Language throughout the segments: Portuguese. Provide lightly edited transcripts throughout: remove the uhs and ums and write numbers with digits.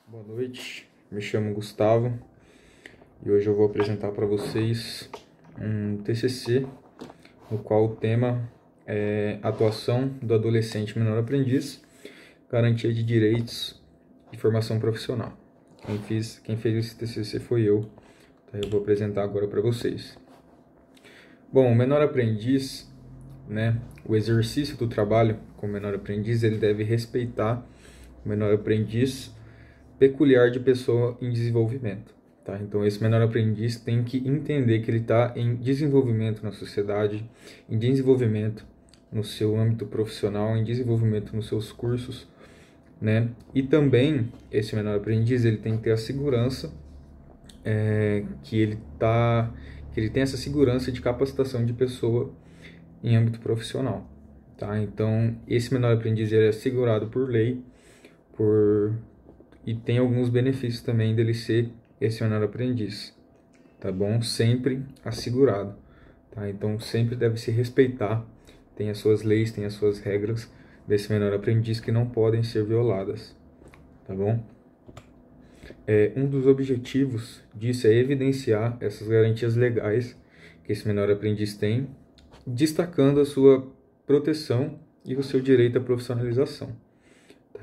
Boa noite, me chamo Gustavo e hoje eu vou apresentar para vocês um TCC, no qual o tema é Atuação do Adolescente Menor Aprendiz, Garantia de Direitos e Formação Profissional. Quem fez esse TCC foi eu, então eu vou apresentar agora para vocês. Bom, o menor aprendiz, o exercício do trabalho com o menor aprendiz, ele deve respeitar o menor aprendiz peculiar de pessoa em desenvolvimento. Tá? Então, esse menor aprendiz tem que entender que ele está em desenvolvimento na sociedade, em desenvolvimento no seu âmbito profissional, em desenvolvimento nos seus cursos, E também, esse menor aprendiz, ele tem que ter a segurança que ele tem essa segurança de capacitação de pessoa em âmbito profissional. Tá? Então, esse menor aprendiz ele é assegurado por lei, e tem alguns benefícios também dele ser esse menor aprendiz, tá bom? Sempre assegurado, tá? Então sempre deve se respeitar, tem as suas leis, tem as suas regras desse menor aprendiz que não podem ser violadas, tá bom? Um dos objetivos disso é evidenciar essas garantias legais que esse menor aprendiz tem, destacando a sua proteção e o seu direito à profissionalização.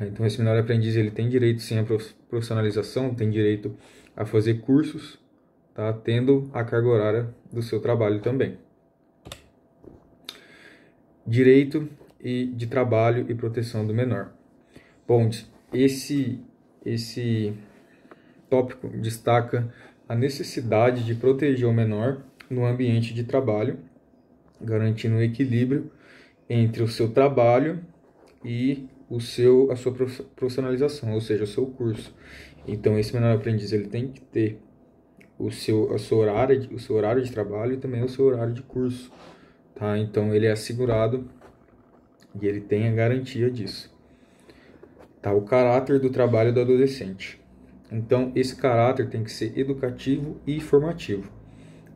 Então, esse menor aprendiz ele tem direito sim à profissionalização, tem direito a fazer cursos, tá? Tendo a carga horária do seu trabalho também. Direito de trabalho e proteção do menor. Bom, esse tópico destaca a necessidade de proteger o menor no ambiente de trabalho, garantindo um equilíbrio entre o seu trabalho e a sua profissionalização, ou seja, o seu curso. Então, esse menor aprendiz ele tem que ter o seu horário de trabalho e também o seu horário de curso. Tá? Então, ele é assegurado e ele tem a garantia disso. Tá? O caráter do trabalho do adolescente. Então, esse caráter tem que ser educativo e formativo.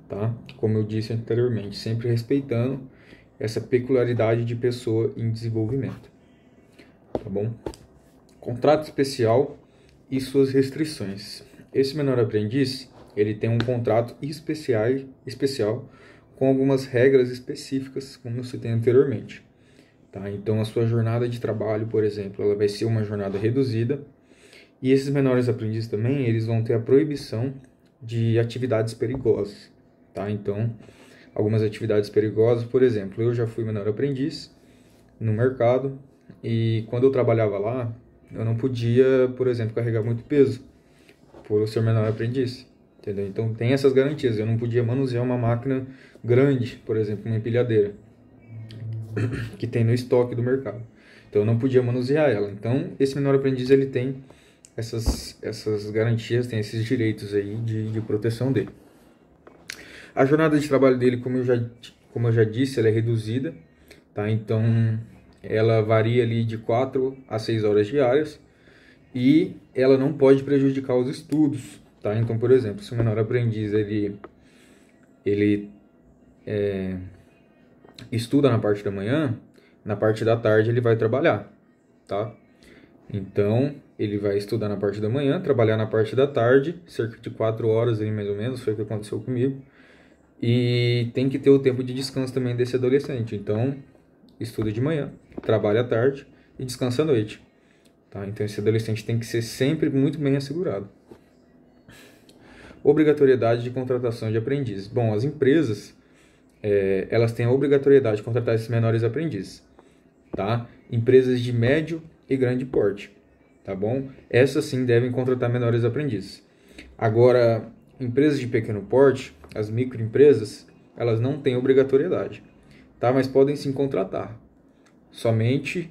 Tá? Como eu disse anteriormente, sempre respeitando essa peculiaridade de pessoa em desenvolvimento. Tá bom? Contrato especial e suas restrições. Esse menor aprendiz, ele tem um contrato especial com algumas regras específicas, como eu citei anteriormente. Tá? Então, a sua jornada de trabalho, por exemplo, ela vai ser uma jornada reduzida. E esses menores aprendizes também, eles vão ter a proibição de atividades perigosas. Tá? Então, algumas atividades perigosas, por exemplo, eu já fui menor aprendiz no mercado, e quando eu trabalhava lá, eu não podia, por exemplo, carregar muito peso, por eu ser menor aprendiz, entendeu? Então tem essas garantias, eu não podia manusear uma máquina grande, por exemplo, uma empilhadeira, que tem no estoque do mercado. Então eu não podia manusear ela. Então esse menor aprendiz, ele tem essas garantias, tem esses direitos aí de proteção dele. A jornada de trabalho dele, como eu já disse, ela é reduzida, tá? Então ela varia ali de 4 a 6 horas diárias e ela não pode prejudicar os estudos, tá? Então, por exemplo, se o menor aprendiz ele estuda na parte da manhã, na parte da tarde ele vai trabalhar, tá? Então, ele vai estudar na parte da manhã, trabalhar na parte da tarde, cerca de 4 horas aí mais ou menos, foi o que aconteceu comigo. E tem que ter o tempo de descanso também desse adolescente. Então, estuda de manhã, trabalha à tarde e descansa à noite. Tá? Então, esse adolescente tem que ser sempre muito bem assegurado. Obrigatoriedade de contratação de aprendizes. Bom, as empresas, elas têm a obrigatoriedade de contratar esses menores aprendizes. Tá? Empresas de médio e grande porte. Tá bom? Essas sim devem contratar menores aprendizes. Agora, empresas de pequeno porte, as microempresas, elas não têm obrigatoriedade, tá? Mas podem sim contratar, somente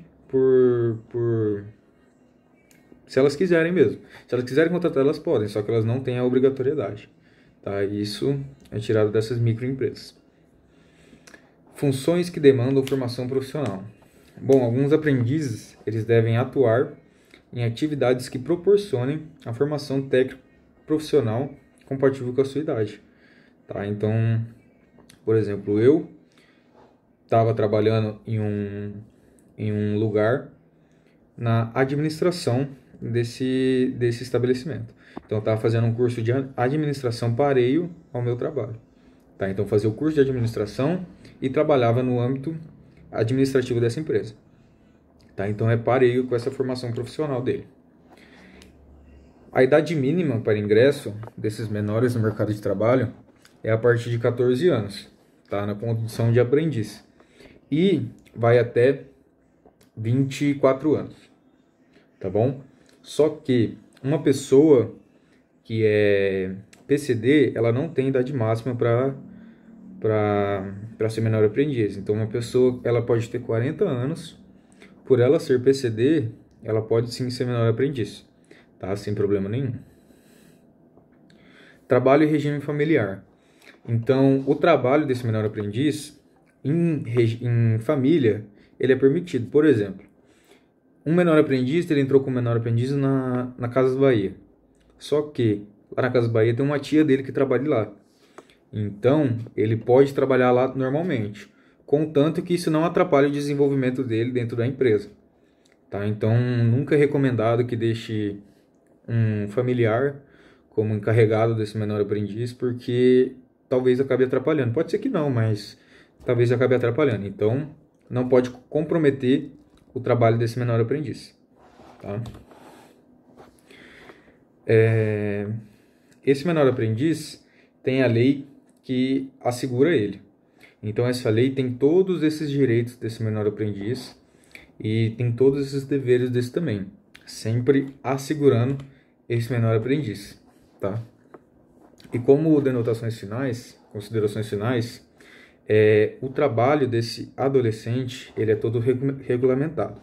se elas quiserem mesmo. Se elas quiserem contratar, elas podem, só que elas não têm a obrigatoriedade, tá? Isso é tirado dessas microempresas. Funções que demandam formação profissional. Bom, alguns aprendizes, eles devem atuar em atividades que proporcionem a formação técnica profissional compatível com a sua idade. Tá? Então, por exemplo, eu estava trabalhando em um lugar na administração desse estabelecimento. Então, eu estava fazendo um curso de administração pareio ao meu trabalho. Tá? Então, eu fazia o curso de administração e trabalhava no âmbito administrativo dessa empresa. Tá? Então, é pareio com essa formação profissional dele. A idade mínima para ingresso desses menores no mercado de trabalho é a partir de 14 anos, tá? Na condição de aprendiz. E vai até 24 anos, tá bom? Só que uma pessoa que é PCD, ela não tem idade máxima para ser menor aprendiz. Então, uma pessoa, ela pode ter 40 anos, por ela ser PCD, ela pode sim ser menor aprendiz, tá? Sem problema nenhum. Trabalho e regime familiar. Então, o trabalho desse menor aprendiz em família, ele é permitido. Por exemplo, um menor aprendiz, ele entrou como menor aprendiz na Casas Bahia. Só que lá na Casas Bahia tem uma tia dele que trabalha lá. Então, ele pode trabalhar lá normalmente, contanto que isso não atrapalhe o desenvolvimento dele dentro da empresa. Tá? Então, nunca é recomendado que deixe um familiar como encarregado desse menor aprendiz, porque talvez acabe atrapalhando. Pode ser que não, mas talvez acabe atrapalhando. Então, não pode comprometer o trabalho desse menor aprendiz. Tá? Esse menor aprendiz tem a lei que assegura ele. Então, essa lei tem todos esses direitos desse menor aprendiz e tem todos esses deveres desse também, sempre assegurando esse menor aprendiz, tá? E como denotações finais, considerações finais, o trabalho desse adolescente, ele é todo regulamentado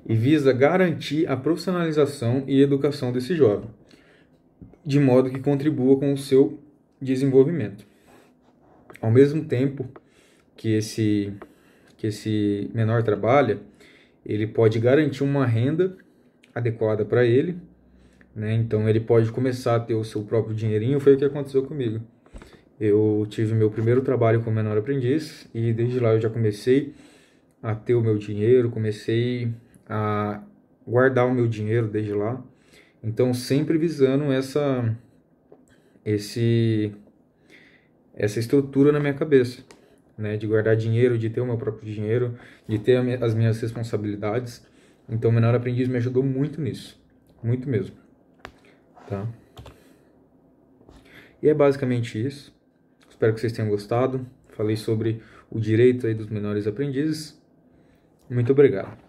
e visa garantir a profissionalização e educação desse jovem, de modo que contribua com o seu desenvolvimento. Ao mesmo tempo que esse menor trabalha, ele pode garantir uma renda adequada para ele, né? Então ele pode começar a ter o seu próprio dinheirinho. Foi o que aconteceu comigo. Eu tive meu primeiro trabalho como menor aprendiz e desde lá eu já comecei a ter o meu dinheiro, comecei a guardar o meu dinheiro desde lá. Então sempre visando essa estrutura na minha cabeça, né, de guardar dinheiro, de ter o meu próprio dinheiro, de ter as minhas responsabilidades. Então, o menor aprendiz me ajudou muito nisso, muito mesmo, tá? E é basicamente isso. Espero que vocês tenham gostado. Falei sobre o direito aí dos menores aprendizes. Muito obrigado.